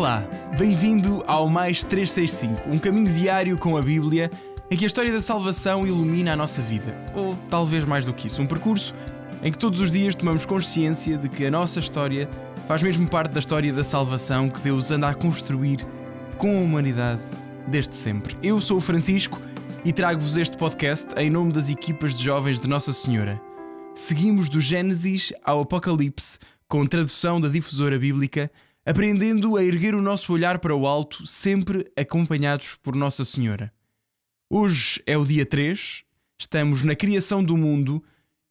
Olá, bem-vindo ao Mais 365, um caminho diário com a Bíblia, em que a história da salvação ilumina a nossa vida. Ou talvez mais do que isso, um percurso em que todos os dias tomamos consciência de que a nossa história faz mesmo parte da história da salvação que Deus anda a construir com a humanidade desde sempre. Eu sou o Francisco e trago-vos este podcast em nome das equipas de jovens de Nossa Senhora. Seguimos do Gênesis ao Apocalipse, com tradução da difusora bíblica, aprendendo a erguer o nosso olhar para o alto, sempre acompanhados por Nossa Senhora. Hoje é o dia 3, estamos na criação do mundo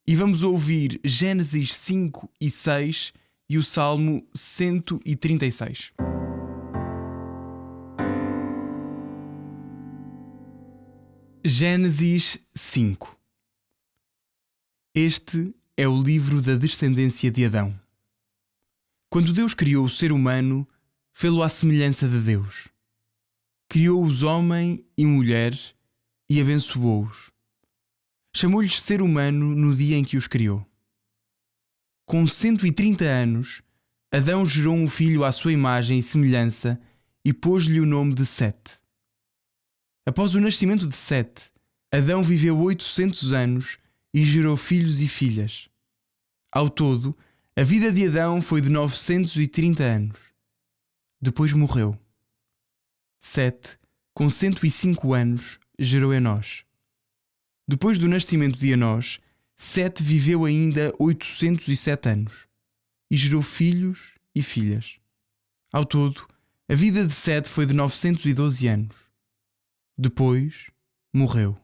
e vamos ouvir Gênesis 5 e 6 e o Salmo 136. Gênesis 5. Este é o livro da descendência de Adão. Quando Deus criou o ser humano, fê-lo à semelhança de Deus. Criou-os homem e mulher e abençoou-os. Chamou-lhes ser humano no dia em que os criou. Com 130 anos, Adão gerou um filho à sua imagem e semelhança e pôs-lhe o nome de Sete. Após o nascimento de Sete, Adão viveu 800 anos e gerou filhos e filhas. Ao todo, a vida de Adão foi de 930 anos. Depois morreu. Sete, com 105 anos, gerou Enós. Depois do nascimento de Enós, Sete viveu ainda 807 anos e gerou filhos e filhas. Ao todo, a vida de Sete foi de 912 anos. Depois, morreu.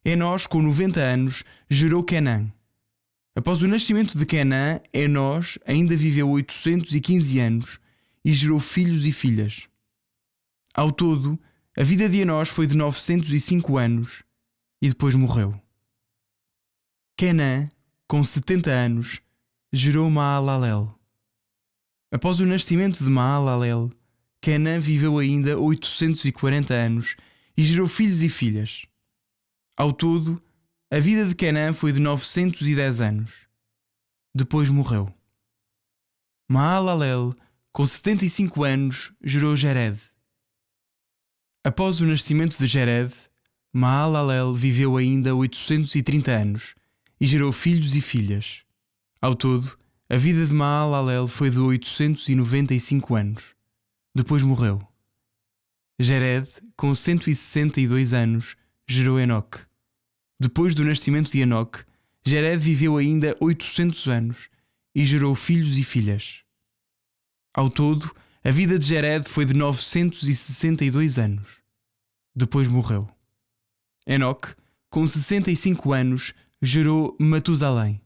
Enós, com 90 anos, gerou Quenã. Após o nascimento de Quenã, Enós ainda viveu 815 anos e gerou filhos e filhas. Ao todo, a vida de Enós foi de 905 anos e depois morreu. Quenã, com 70 anos, gerou Maalalel. Após o nascimento de Maalalel, Quenã viveu ainda 840 anos e gerou filhos e filhas. Ao todo, a vida de Quenã foi de 910 anos. Depois morreu. Maalalel, com 75 anos, gerou Jered. Após o nascimento de Jered, Maalalel viveu ainda 830 anos e gerou filhos e filhas. Ao todo, a vida de Maalalel foi de 895 anos. Depois morreu. Jered, com 162 anos, gerou Enoque. Depois do nascimento de Enoque, Jered viveu ainda 800 anos e gerou filhos e filhas. Ao todo, a vida de Jered foi de 962 anos. Depois morreu. Enoque, com 65 anos, gerou Matusalém.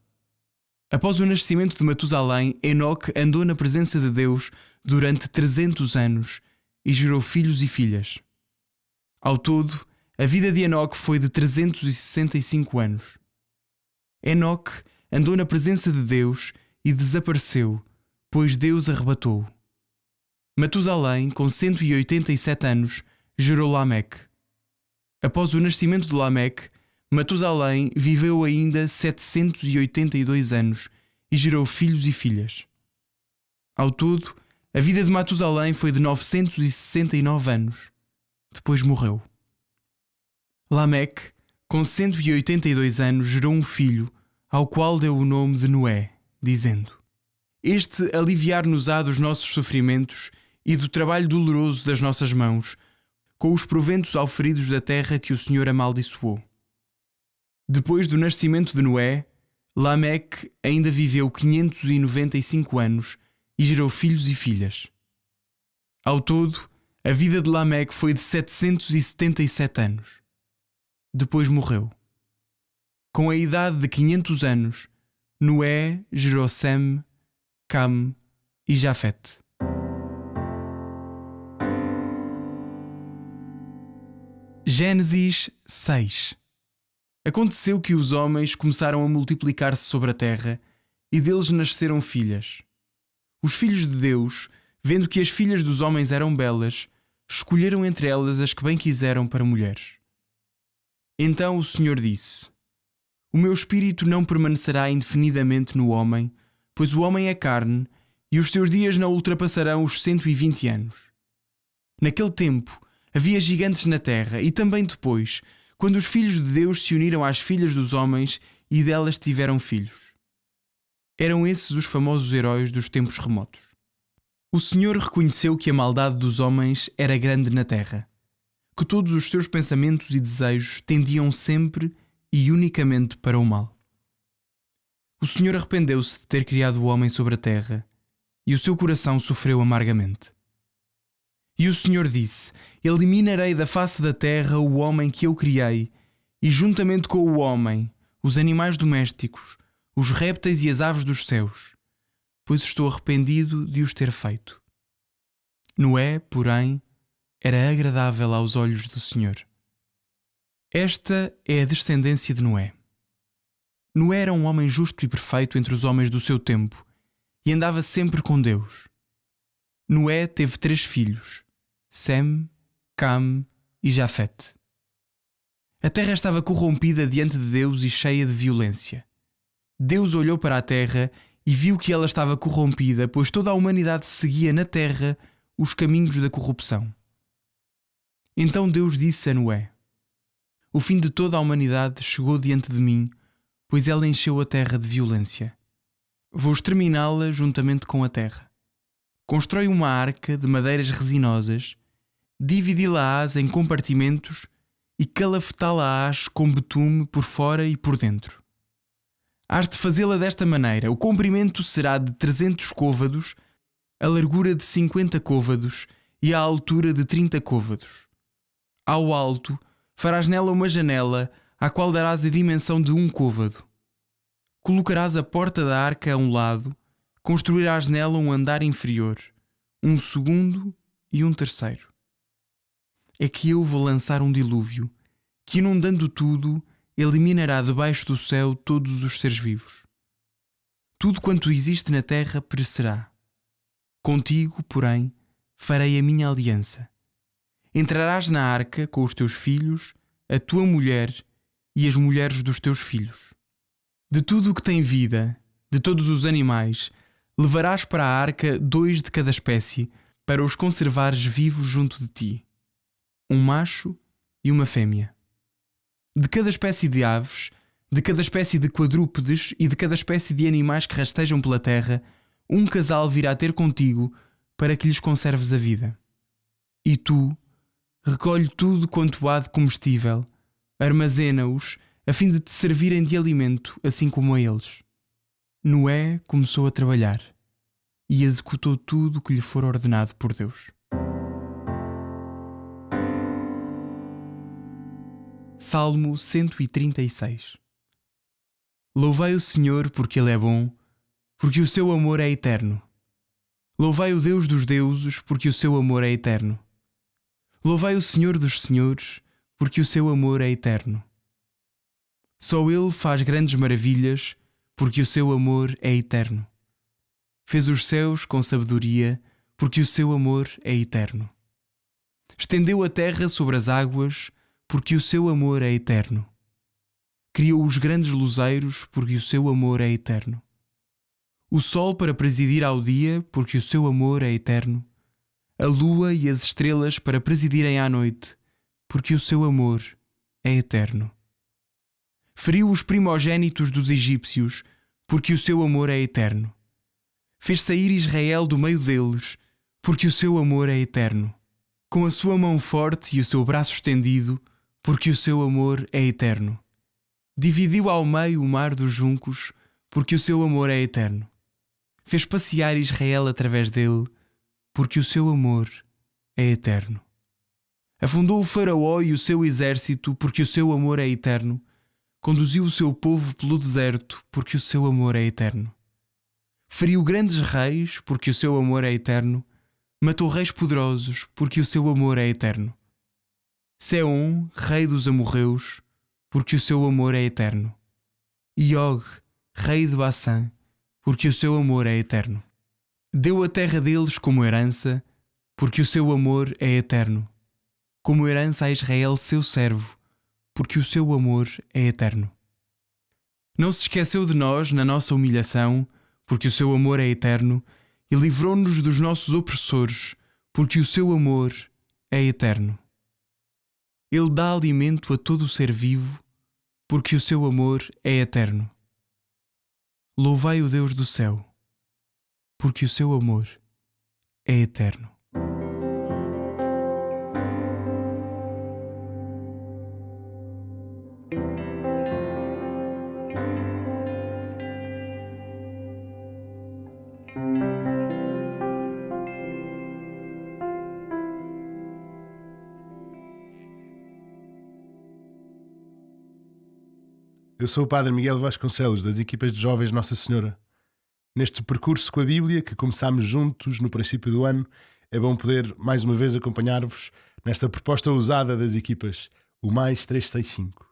Após o nascimento de Matusalém, Enoque andou na presença de Deus durante 300 anos e gerou filhos e filhas. Ao todo, a vida de Enoque foi de 365 anos. Enoque andou na presença de Deus e desapareceu, pois Deus arrebatou-o. Matusalém, com 187 anos, gerou Lameque. Após o nascimento de Lameque, Matusalém viveu ainda 782 anos e gerou filhos e filhas. Ao todo, a vida de Matusalém foi de 969 anos. Depois morreu. Lameque, com 182 anos, gerou um filho, ao qual deu o nome de Noé, dizendo: Este aliviar-nos-á dos nossos sofrimentos e do trabalho doloroso das nossas mãos, com os proventos auferidos da terra que o Senhor amaldiçoou. Depois do nascimento de Noé, Lameque ainda viveu 595 anos e gerou filhos e filhas. Ao todo, a vida de Lameque foi de 777 anos. Depois morreu. Com a idade de 500 anos, Noé gerou Sem, Cam e Jafete. Gênesis 6. Aconteceu que os homens começaram a multiplicar-se sobre a terra e deles nasceram filhas. Os filhos de Deus, vendo que as filhas dos homens eram belas, escolheram entre elas as que bem quiseram para mulheres. Então o Senhor disse: O meu espírito não permanecerá indefinidamente no homem, pois o homem é carne e os seus dias não ultrapassarão os 120 anos. Naquele tempo havia gigantes na terra, e também depois, quando os filhos de Deus se uniram às filhas dos homens e delas tiveram filhos. Eram esses os famosos heróis dos tempos remotos. O Senhor reconheceu que a maldade dos homens era grande na terra, que todos os seus pensamentos e desejos tendiam sempre e unicamente para o mal. O Senhor arrependeu-se de ter criado o homem sobre a terra, e o seu coração sofreu amargamente. E o Senhor disse: Eliminarei da face da terra o homem que eu criei, e juntamente com o homem, os animais domésticos, os répteis e as aves dos céus, pois estou arrependido de os ter feito. Noé, porém, era agradável aos olhos do Senhor. Esta é a descendência de Noé. Noé era um homem justo e perfeito entre os homens do seu tempo, e andava sempre com Deus. Noé teve 3 filhos, Sem, Cam e Jafete. A terra estava corrompida diante de Deus e cheia de violência. Deus olhou para a terra e viu que ela estava corrompida, pois toda a humanidade seguia na terra os caminhos da corrupção. Então Deus disse a Noé: O fim de toda a humanidade chegou diante de mim, pois ela encheu a terra de violência. Vou exterminá-la juntamente com a terra. Constrói uma arca de madeiras resinosas, dividi-la-ás em compartimentos e calafetá-la-ás com betume por fora e por dentro. Hás de fazê-la desta maneira: o comprimento será de 300 côvados, a largura de 50 côvados e a altura de 30 côvados. Ao alto, farás nela uma janela, à qual darás a dimensão de 1 côvado. Colocarás a porta da arca a um lado, construirás nela um andar inferior, um segundo e um terceiro. É que eu vou lançar um dilúvio, que inundando tudo, eliminará debaixo do céu todos os seres vivos. Tudo quanto existe na terra perecerá. Contigo, porém, farei a minha aliança. Entrarás na arca com os teus filhos, a tua mulher e as mulheres dos teus filhos. De tudo o que tem vida, de todos os animais, levarás para a arca 2 de cada espécie, para os conservares vivos junto de ti, um macho e uma fêmea. De cada espécie de aves, de cada espécie de quadrúpedes e de cada espécie de animais que rastejam pela terra, um casal virá ter contigo para que lhes conserves a vida. E tu, recolhe tudo quanto há de comestível, armazena-os, a fim de te servirem de alimento, assim como a eles. Noé começou a trabalhar e executou tudo o que lhe for ordenado por Deus. Salmo 136. Louvai o Senhor porque Ele é bom, porque o seu amor é eterno. Louvai o Deus dos deuses, porque o seu amor é eterno. Louvai o Senhor dos senhores, porque o seu amor é eterno. Só Ele faz grandes maravilhas, porque o seu amor é eterno. Fez os céus com sabedoria, porque o seu amor é eterno. Estendeu a terra sobre as águas, porque o seu amor é eterno. Criou os grandes luzeiros, porque o seu amor é eterno. O sol para presidir ao dia, porque o seu amor é eterno. A lua e as estrelas para presidirem à noite, porque o seu amor é eterno. Feriu os primogênitos dos egípcios, porque o seu amor é eterno. Fez sair Israel do meio deles, porque o seu amor é eterno. Com a sua mão forte e o seu braço estendido, porque o seu amor é eterno. Dividiu ao meio o mar dos juncos, porque o seu amor é eterno. Fez passear Israel através dele, porque o seu amor é eterno. Afundou o Faraó e o seu exército, porque o seu amor é eterno. Conduziu o seu povo pelo deserto, porque o seu amor é eterno. Feriu grandes reis, porque o seu amor é eterno. Matou reis poderosos, porque o seu amor é eterno. Seom, rei dos amorreus, porque o seu amor é eterno. E Og, rei de Bassã, porque o seu amor é eterno. Deu a terra deles como herança, porque o seu amor é eterno. Como herança a Israel, seu servo, porque o seu amor é eterno. Não se esqueceu de nós na nossa humilhação, porque o seu amor é eterno, e livrou-nos dos nossos opressores, porque o seu amor é eterno. Ele dá alimento a todo o ser vivo, porque o seu amor é eterno. Louvai o Deus do céu, porque o seu amor é eterno. Eu sou o Padre Miguel Vasconcelos, das equipas de Jovens Nossa Senhora. Neste percurso com a Bíblia, que começámos juntos no princípio do ano, é bom poder mais uma vez acompanhar-vos nesta proposta ousada das equipas, o Mais 365.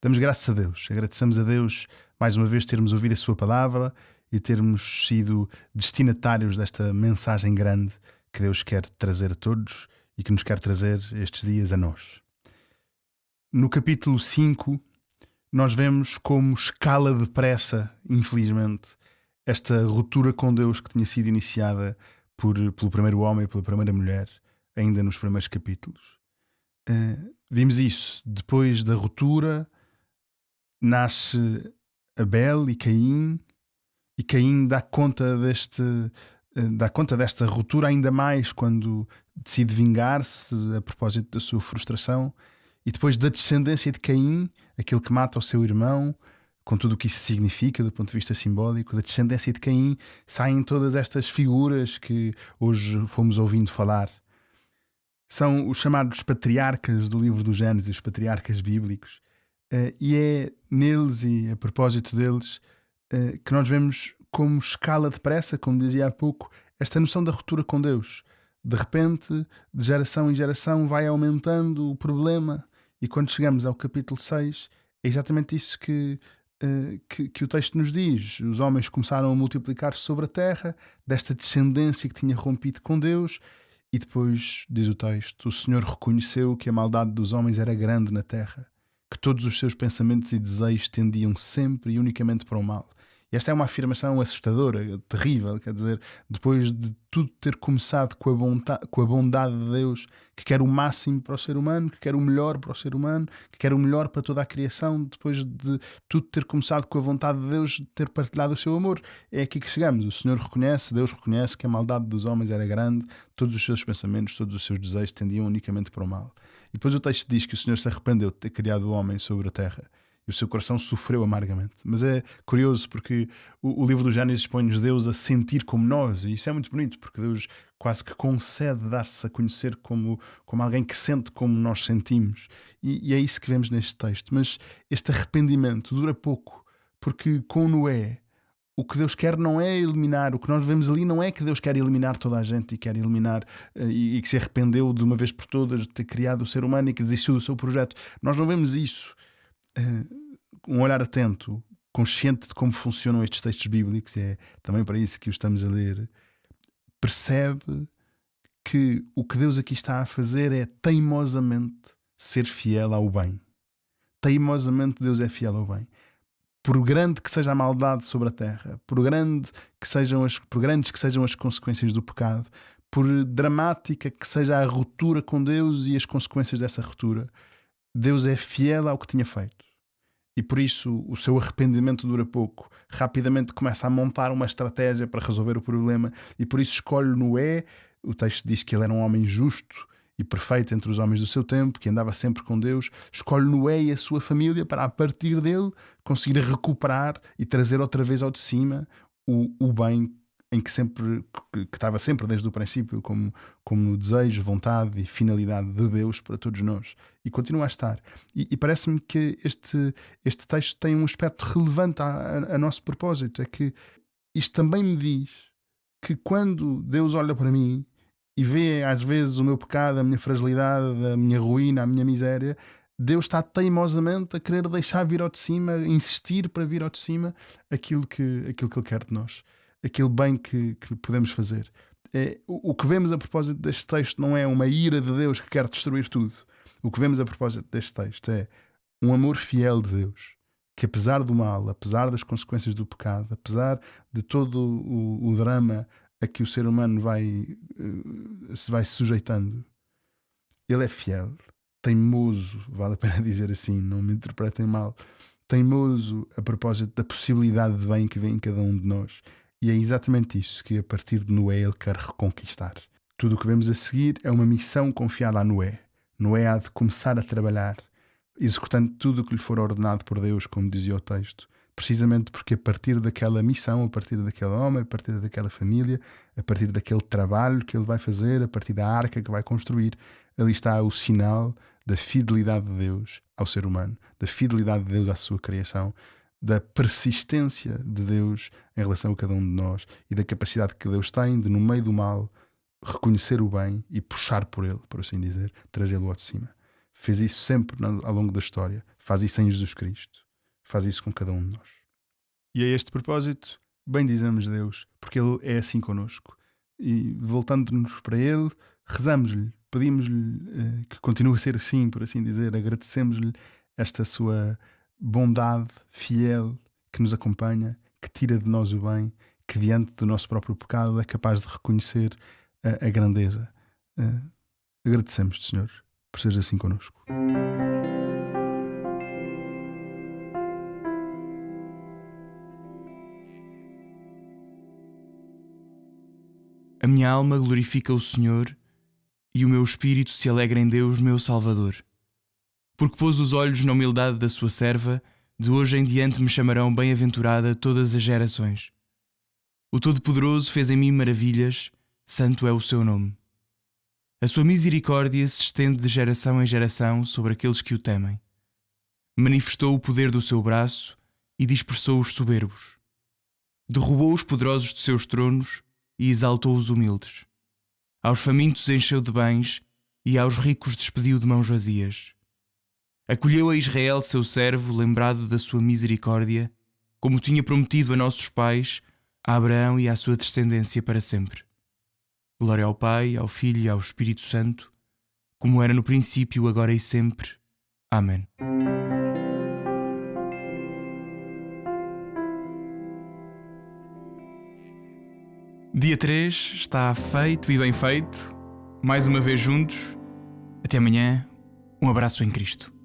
Damos graças a Deus, agradecemos a Deus mais uma vez termos ouvido a sua palavra e termos sido destinatários desta mensagem grande que Deus quer trazer a todos e que nos quer trazer estes dias a nós. No capítulo 5, nós vemos como escala depressa, infelizmente, esta ruptura com Deus que tinha sido iniciada pelo primeiro homem e pela primeira mulher, ainda nos primeiros capítulos. Vimos isso. Depois da ruptura, nasce Abel e Caim dá conta desta ruptura ainda mais quando decide vingar-se a propósito da sua frustração. E depois da descendência de Caim, aquele que mata o seu irmão, com tudo o que isso significa do ponto de vista simbólico, da descendência de Caim saem todas estas figuras que hoje fomos ouvindo falar. São os chamados patriarcas do livro do Gênesis, os patriarcas bíblicos. E é neles e a propósito deles que nós vemos como escala depressa, como dizia há pouco, esta noção da ruptura com Deus. De repente, de geração em geração, vai aumentando o problema. E quando chegamos ao capítulo 6, é exatamente isso que o texto nos diz. Os homens começaram a multiplicar-se sobre a terra, desta descendência que tinha rompido com Deus, e depois, diz o texto, o Senhor reconheceu que a maldade dos homens era grande na terra, que todos os seus pensamentos e desejos tendiam sempre e unicamente para o mal. E esta é uma afirmação assustadora, terrível, quer dizer, depois de tudo ter começado com a bondade de Deus, que quer o máximo para o ser humano, que quer o melhor para o ser humano, que quer o melhor para toda a criação, depois de tudo ter começado com a vontade de Deus, de ter partilhado o seu amor, é aqui que chegamos. O Senhor reconhece, Deus reconhece que a maldade dos homens era grande, todos os seus pensamentos, todos os seus desejos tendiam unicamente para o mal. E depois o texto diz que o Senhor se arrependeu de ter criado o homem sobre a terra. E o seu coração sofreu amargamente. Mas é curioso porque o livro do Gênesis põe-nos Deus a sentir como nós, e isso é muito bonito, porque Deus quase que concede dar-se a conhecer como alguém que sente como nós sentimos. E é isso que vemos neste texto. Mas este arrependimento dura pouco, porque com Noé, o que Deus quer não é eliminar, o que nós vemos ali não é que Deus quer eliminar toda a gente e quer eliminar e que se arrependeu de uma vez por todas de ter criado o ser humano e que desistiu do seu projeto. Nós não vemos isso. Um olhar atento, consciente de como funcionam estes textos bíblicos, é também para isso que os estamos a ler, percebe que o que Deus aqui está a fazer é teimosamente ser fiel ao bem. Teimosamente Deus é fiel ao bem. Por grande que seja a maldade sobre a terra, por grandes que sejam as consequências do pecado, por dramática que seja a ruptura com Deus e as consequências dessa ruptura, Deus é fiel ao que tinha feito. E por isso o seu arrependimento dura pouco. Rapidamente começa a montar uma estratégia para resolver o problema e por isso escolhe Noé. O texto diz que ele era um homem justo e perfeito entre os homens do seu tempo, que andava sempre com Deus. Escolhe Noé e a sua família para, a partir dele, conseguir recuperar e trazer outra vez ao de cima o bem em que estava sempre desde o princípio como desejo, vontade e finalidade de Deus para todos nós, e continua a estar. E parece-me que este texto tem um aspecto relevante a nosso propósito, é que isto também me diz que quando Deus olha para mim e vê às vezes o meu pecado, a minha fragilidade, a minha ruína, a minha miséria, Deus está teimosamente a querer deixar vir ao de cima, insistir para vir ao de cima aquilo que Ele quer de nós, aquele bem que podemos fazer. O que vemos a propósito deste texto não é uma ira de Deus que quer destruir tudo. O que vemos a propósito deste texto é um amor fiel de Deus que apesar do mal, apesar das consequências do pecado, apesar de todo o drama a que o ser humano se vai sujeitando, ele é fiel, teimoso, vale a pena dizer assim, não me interpretem mal, teimoso a propósito da possibilidade de bem que vem em cada um de nós. E é exatamente isso que a partir de Noé ele quer reconquistar. Tudo o que vemos a seguir é uma missão confiada a Noé. Noé há de começar a trabalhar, executando tudo o que lhe for ordenado por Deus, como dizia o texto, precisamente porque a partir daquela missão, a partir daquele homem, a partir daquela família, a partir daquele trabalho que ele vai fazer, a partir da arca que vai construir, ali está o sinal da fidelidade de Deus ao ser humano, da fidelidade de Deus à sua criação, da persistência de Deus em relação a cada um de nós e da capacidade que Deus tem de, no meio do mal, reconhecer o bem e puxar por ele, por assim dizer, trazê-lo ao de cima. Fez isso sempre ao longo da história. Faz isso em Jesus Cristo. Faz isso com cada um de nós. E a este propósito, bendizemos Deus, porque Ele é assim connosco. E voltando-nos para Ele, rezamos-lhe, pedimos-lhe que continue a ser assim, por assim dizer, agradecemos-lhe esta sua bondade fiel que nos acompanha, que tira de nós o bem, que diante do nosso próprio pecado é capaz de reconhecer a grandeza. Agradecemos-te, Senhor, por seres assim connosco. A minha alma glorifica o Senhor e o meu espírito se alegra em Deus, meu Salvador. Porque pôs os olhos na humildade da sua serva, de hoje em diante me chamarão bem-aventurada todas as gerações. O Todo-Poderoso fez em mim maravilhas, santo é o seu nome. A sua misericórdia se estende de geração em geração sobre aqueles que o temem. Manifestou o poder do seu braço e dispersou os soberbos. Derrubou os poderosos de seus tronos e exaltou os humildes. Aos famintos encheu de bens e aos ricos despediu de mãos vazias. Acolheu a Israel, seu servo, lembrado da sua misericórdia, como tinha prometido a nossos pais, a Abraão e à sua descendência para sempre. Glória ao Pai, ao Filho e ao Espírito Santo, como era no princípio, agora e sempre. Amém. Dia 3 está feito e bem feito. Mais uma vez juntos. Até amanhã. Um abraço em Cristo.